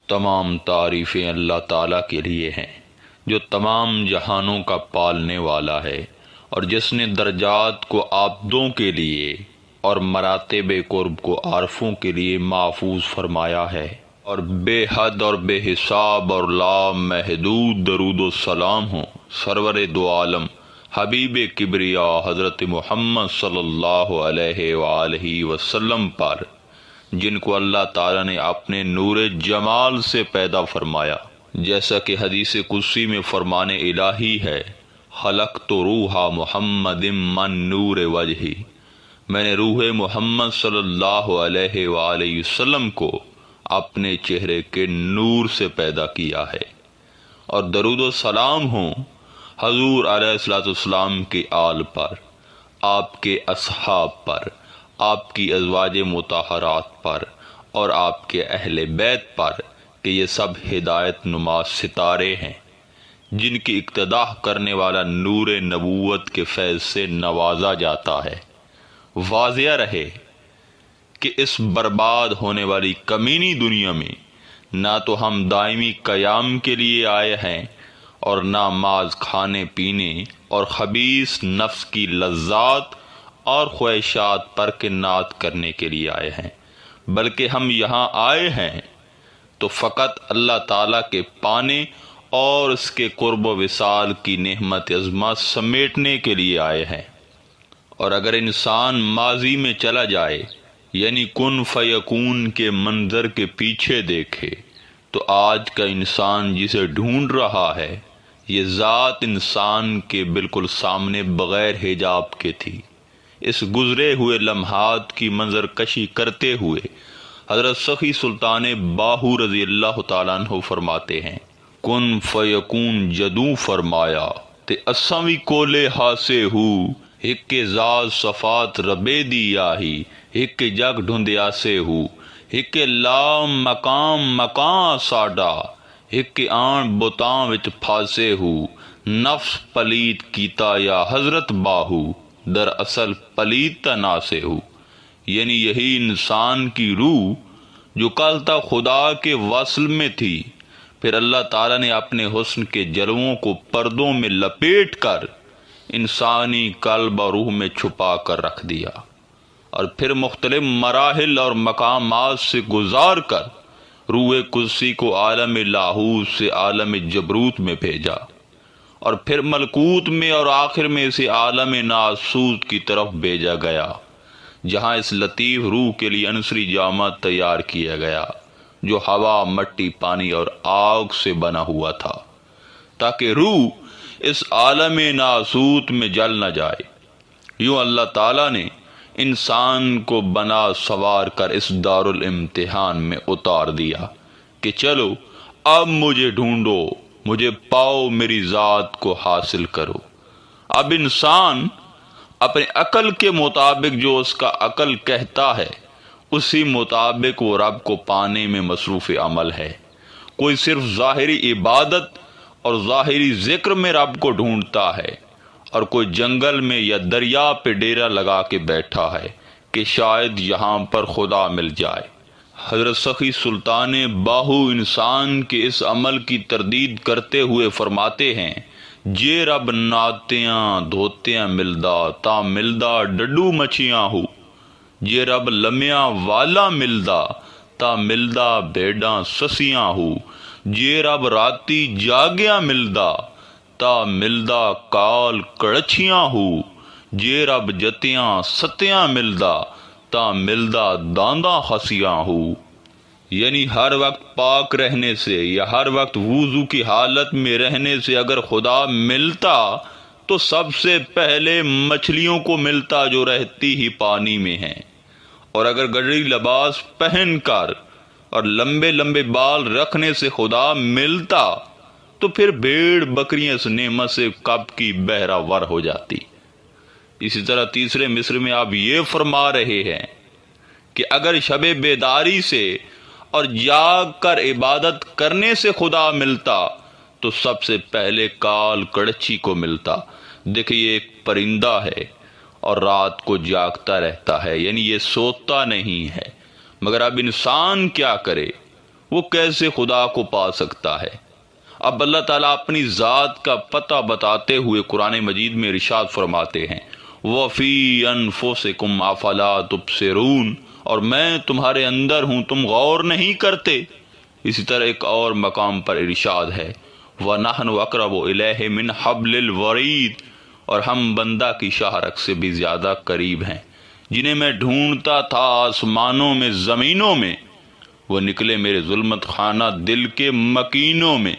تمام تعریفیں اللہ تعالیٰ کے لیے ہیں جو تمام جہانوں کا پالنے والا ہے، اور جس نے درجات کو عابدوں کے لیے اور مراتب قرب کو عارفوں کے لیے محفوظ فرمایا ہے، اور بے حد اور بے حساب اور لا محدود درود و سلام ہوں سرور دو عالم حبیب کبریا حضرت محمد صلی اللہ علیہ وآلہ وسلم پر، جن کو اللہ تعالیٰ نے اپنے نور جمال سے پیدا فرمایا، جیسا کہ حدیث قدسی میں فرمان الہی ہے، خلقت روح محمد من نور وجہی، میں نے روح محمد صلی اللہ علیہ وآلہ وسلم کو اپنے چہرے کے نور سے پیدا کیا ہے۔ اور درود و سلام ہوں حضور علیہ الصلوۃ والسلام کے آل پر، آپ کے اصحاب پر، آپ کی ازواج مطہرات پر، اور آپ کے اہل بیت پر، کہ یہ سب ہدایت نما ستارے ہیں جن کی اقتداء کرنے والا نور نبوت کے فیض سے نوازا جاتا ہے۔ واضح رہے کہ اس برباد ہونے والی کمینی دنیا میں نہ تو ہم دائمی قیام کے لیے آئے ہیں، اور نہ محض کھانے پینے اور خبیث نفس کی لذات اور خواہشات پر کنات کرنے کے لیے آئے ہیں، بلکہ ہم یہاں آئے ہیں تو فقط اللہ تعالیٰ کے پانے اور اس کے قرب و وصال کی نعمت عظمہ سمیٹنے کے لیے آئے ہیں۔ اور اگر انسان ماضی میں چلا جائے، یعنی کن فیکون کے منظر کے پیچھے دیکھے، تو آج کا انسان جسے ڈھونڈ رہا ہے، یہ ذات انسان کے بالکل سامنے بغیر حجاب کے تھی۔ اس گزرے ہوئے لمحات کی منظر کشی کرتے ہوئے حضرت سخی سلطان باہو رضی اللہ تعالیٰ عنہ فرماتے ہیں، کن فیکون جدوں فرمایا تے اساں وی کولے ہاسے ہو، ایک ذات صفات ربے دی آہی، ایک جگ ڈھونڈیا سے ہو، ایک لا مقام مکان ساڈا، ایک آن بتاں وچ پھاسے ہو، نفس پلیت کیتا یا حضرت باہو، در اصل پلیت تنا سے ہو۔ یعنی یہی انسان کی روح جو کل تک خدا کے وصل میں تھی، پھر اللہ تعالیٰ نے اپنے حسن کے جلووں کو پردوں میں لپیٹ کر انسانی قلب اور روح میں چھپا کر رکھ دیا، اور پھر مختلف مراحل اور مقامات سے گزار کر روح قدسی کو عالم لاہوت سے عالم جبروت میں بھیجا، اور پھر ملکوت میں اور آخر میں اسے عالم ناسوت کی طرف بھیجا گیا، جہاں اس لطیف روح کے لیے عنصری جامہ تیار کیا گیا جو ہوا، مٹی، پانی اور آگ سے بنا ہوا تھا، تاکہ روح اس عالم ناسوت میں جل نہ جائے۔ یوں اللہ تعالیٰ نے انسان کو بنا سوار کر اس دار الامتحان میں اتار دیا کہ چلو اب مجھے ڈھونڈو، مجھے پاؤ، میری ذات کو حاصل کرو۔ اب انسان اپنے عقل کے مطابق جو اس کا عقل کہتا ہے، اسی مطابق وہ رب کو پانے میں مصروف عمل ہے۔ کوئی صرف ظاہری عبادت اور ظاہری ذکر میں رب کو ڈھونڈتا ہے، اور کوئی جنگل میں یا دریا پہ ڈیرا لگا کے بیٹھا ہے کہ شاید یہاں پر خدا مل جائے۔ حضرت سخی سلطان باہو انسان کے اس عمل کی تردید کرتے ہوئے فرماتے ہیں، جے رب ناتیاں دھوتیاں ملدا تا ملدا ڈڈو مچھیاں ہو، جے رب لمیاں والا ملدا تا ملدا بھیڈاں سسیاں ہو، جے رب راتی جاگیا ملدا تا ملدا کال کڑچیاں ہو، جے رب جتیاں ستیاں ملدا تا ملدا دانداں خسیاں ہو۔ یعنی ہر وقت پاک رہنے سے یا ہر وقت وضو کی حالت میں رہنے سے اگر خدا ملتا تو سب سے پہلے مچھلیوں کو ملتا جو رہتی ہی پانی میں ہیں، اور اگر گڈری لباس پہن کر اور لمبے لمبے بال رکھنے سے خدا ملتا تو پھر بھیڑ بکریاں اس نعمت سے کب کی بہرہ ور ہو جاتی۔ اسی طرح تیسرے مصر میں آپ یہ فرما رہے ہیں کہ اگر شب بیداری سے اور جاگ کر عبادت کرنے سے خدا ملتا تو سب سے پہلے کال کڑچی کو ملتا۔ دیکھیں یہ ایک پرندہ ہے اور رات کو جاگتا رہتا ہے، یعنی یہ سوتا نہیں ہے، مگر اب انسان کیا کرے، وہ کیسے خدا کو پا سکتا ہے؟ اب اللہ تعالیٰ اپنی ذات کا پتہ بتاتے ہوئے قرآن مجید میں ارشاد فرماتے ہیں وَفِي أَنفُسِكُمْ أَفَلَا تُبْصِرُونَ، اور میں تمہارے اندر ہوں، تم غور نہیں کرتے۔ اسی طرح ایک اور مقام پر ارشاد ہے وَنَحْنُ أَقْرَبُ إِلَيْهِ مِنْ حَبْلِ الْوَرِيدِ، اور ہم بندہ کی شاہ رگ سے بھی زیادہ قریب ہیں۔ جنہیں میں ڈھونڈتا تھا آسمانوں میں زمینوں میں، وہ نکلے میرے ظلمت خانہ دل کے مکینوں میں۔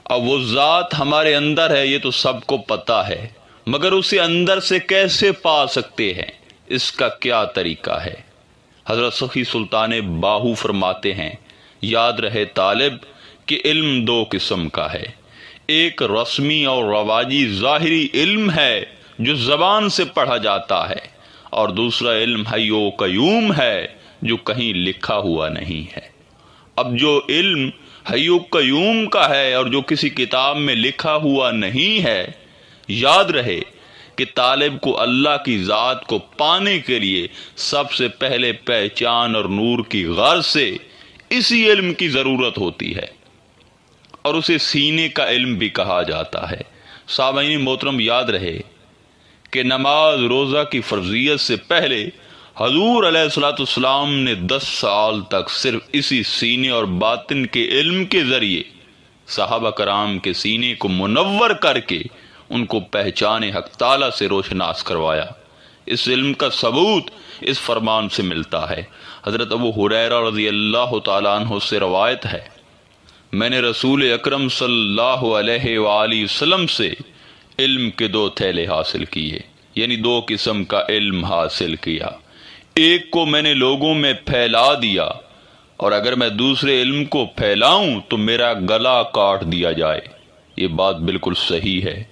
اب وہ ذات ہمارے اندر ہے، یہ تو سب کو پتہ ہے، مگر اسے اندر سے کیسے پا سکتے ہیں؟ اس کا کیا طریقہ ہے؟ حضرت سخی سلطان باہو فرماتے ہیں یاد رہے طالب کہ علم دو قسم کا ہے، ایک رسمی اور رواجی ظاہری علم ہے جو زبان سے پڑھا جاتا ہے، اور دوسرا علم حی و قیوم ہے جو کہیں لکھا ہوا نہیں ہے۔ اب جو علم حی و قیوم کا ہے اور جو کسی کتاب میں لکھا ہوا نہیں ہے، یاد رہے کہ طالب کو اللہ کی ذات کو پانے کے لیے سب سے پہلے پہچان اور نور کی غرض سے اسی علم کی ضرورت ہوتی ہے، اور اسے سینے کا علم بھی کہا جاتا ہے۔ سامعین محترم، یاد رہے کہ نماز روزہ کی فرضیت سے پہلے حضور علیہ الصلوۃ والسلام نے 10 سال تک صرف اسی سینے اور باطن کے علم کے ذریعے صحابہ کرام کے سینے کو منور کر کے ان کو پہچان حق تعالیٰ سے روشناس کروایا۔ اس علم کا ثبوت اس فرمان سے ملتا ہے۔ حضرت ابو ہریرہ رضی اللہ تعالیٰ عنہ سے روایت ہے میں نے رسول اکرم صلی اللہ علیہ وآلہ وسلم سے علم کے 2 تھیلے حاصل کیے، یعنی 2 قسم کا علم حاصل کیا۔ ایک کو میں نے لوگوں میں پھیلا دیا، اور اگر میں دوسرے علم کو پھیلاؤں تو میرا گلا کاٹ دیا جائے۔ یہ بات بالکل صحیح ہے۔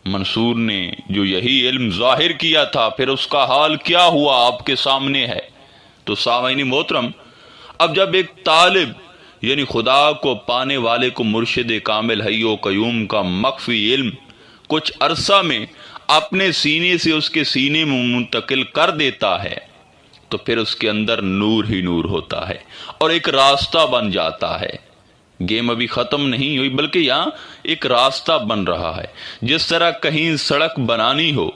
منصور نے جو یہی علم ظاہر کیا تھا، پھر اس کا حال کیا ہوا آپ کے سامنے ہے۔ تو سامعین محترم، اب جب ایک طالب یعنی خدا کو پانے والے کو مرشد کامل حی و قیوم کا مخفی علم کچھ عرصہ میں اپنے سینے سے اس کے سینے میں منتقل کر دیتا ہے، تو پھر اس کے اندر نور ہی نور ہوتا ہے اور ایک راستہ بن جاتا ہے۔ گیم ابھی ختم نہیں ہوئی، بلکہ یہاں ایک راستہ بن رہا ہے۔ جس طرح کہیں سڑک بنانی ہو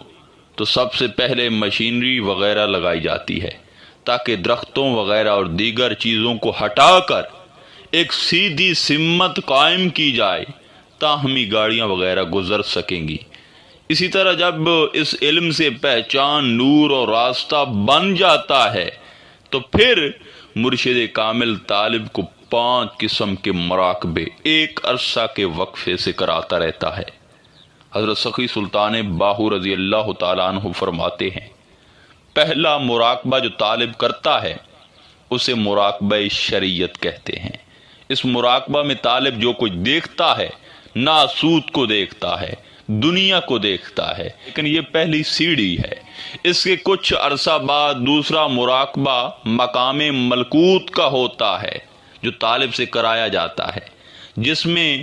تو سب سے پہلے مشینری وغیرہ لگائی جاتی ہے تاکہ درختوں وغیرہ اور دیگر چیزوں کو ہٹا کر ایک سیدھی سمت قائم کی جائے تاہمی گاڑیاں وغیرہ گزر سکیں گی۔ اسی طرح جب اس علم سے پہچان، نور اور راستہ بن جاتا ہے تو پھر مرشد کامل طالب کو 5 قسم کے مراقبے ایک عرصہ کے وقفے سے کراتا رہتا ہے۔ حضرت سخی سلطان باہو رضی اللہ تعالیٰ عنہ فرماتے ہیں پہلا مراقبہ جو طالب کرتا ہے اسے مراقبہ شریعت کہتے ہیں۔ اس مراقبہ میں طالب جو کچھ دیکھتا ہے، ناسوت کو دیکھتا ہے، دنیا کو دیکھتا ہے، لیکن یہ پہلی سیڑھی ہے۔ اس کے کچھ عرصہ بعد دوسرا مراقبہ مقام ملکوت کا ہوتا ہے جو طالب سے کرایا جاتا ہے، جس میں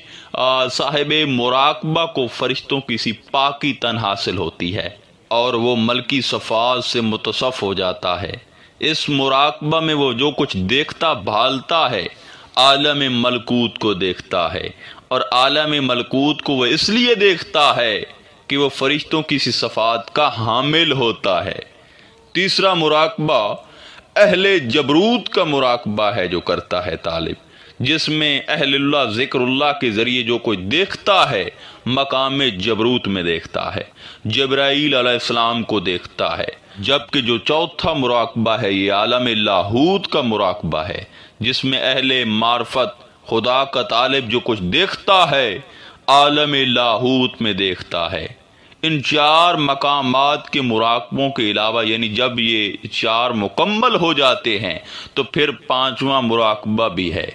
صاحب مراقبہ کو فرشتوں کی سی پاکی تن حاصل ہوتی ہے اور وہ ملکی صفات سے متصف ہو جاتا ہے۔ اس مراقبہ میں وہ جو کچھ دیکھتا بھالتا ہے عالم ملکوت کو دیکھتا ہے، اور عالم ملکوت کو وہ اس لیے دیکھتا ہے کہ وہ فرشتوں کی سی صفات کا حامل ہوتا ہے۔ تیسرا مراقبہ اہل جبروت کا مراقبہ ہے جو کرتا ہے طالب، جس میں اہل اللہ ذکر اللہ کے ذریعے جو کوئی دیکھتا ہے مقام جبروت میں دیکھتا ہے، جبرائیل علیہ السلام کو دیکھتا ہے۔ جبکہ جو چوتھا مراقبہ ہے یہ عالم لاہوت کا مراقبہ ہے، جس میں اہل معرفت خدا کا طالب جو کچھ دیکھتا ہے عالم لاہوت میں دیکھتا ہے۔ ان 4 مقامات کے مراقبوں کے علاوہ، یعنی جب یہ 4 مکمل ہو جاتے ہیں تو پھر 5واں مراقبہ بھی ہے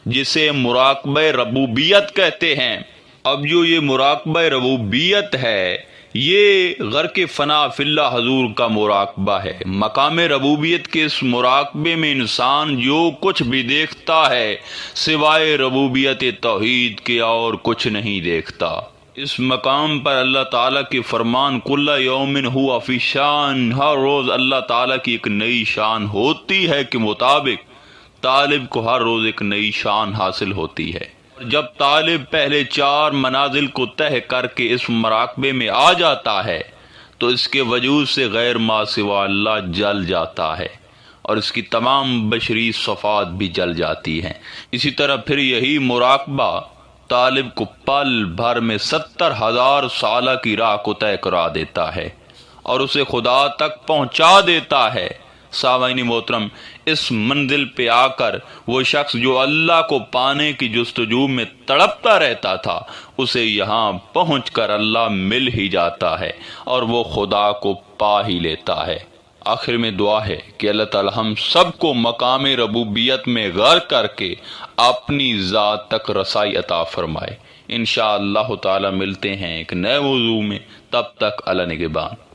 جسے مراقبہ ربوبیت کہتے ہیں۔ اب جو یہ مراقبہ ربوبیت ہے یہ غرق فنا فی اللہ حضور کا مراقبہ ہے۔ مقام ربوبیت کے اس مراقبے میں انسان جو کچھ بھی دیکھتا ہے سوائے ربوبیت توحید کے اور کچھ نہیں دیکھتا۔ اس مقام پر اللہ تعالیٰ کے فرمان کل یوم ہوا فی شان، ہر روز اللہ تعالیٰ کی ایک نئی شان ہوتی ہے کے مطابق طالب کو ہر روز ایک نئی شان حاصل ہوتی ہے۔ جب طالب پہلے 4 منازل کو طے کر کے اس مراقبے میں آ جاتا ہے تو اس کے وجود سے غیر ما سوا اللہ جل جاتا ہے اور اس کی تمام بشری صفات بھی جل جاتی ہیں۔ اسی طرح پھر یہی مراقبہ طالب کو پل بھر میں 70,000 سالہ کی راہ کو طے کرا دیتا ہے اور اسے خدا تک پہنچا دیتا ہے۔ سامعین محترم، اس منزل پہ آ کر وہ شخص جو اللہ کو پانے کی جستجو میں تڑپتا رہتا تھا، اسے یہاں پہنچ کر اللہ مل ہی جاتا ہے اور وہ خدا کو پا ہی لیتا ہے۔ آخر میں دعا ہے کہ اللہ تعالی ہم سب کو مقام ربوبیت میں غرق کر کے اپنی ذات تک رسائی عطا فرمائے۔ انشاءاللہ تعالی ملتے ہیں ایک نئے موضوع میں، تب تک اللہ نگہبان۔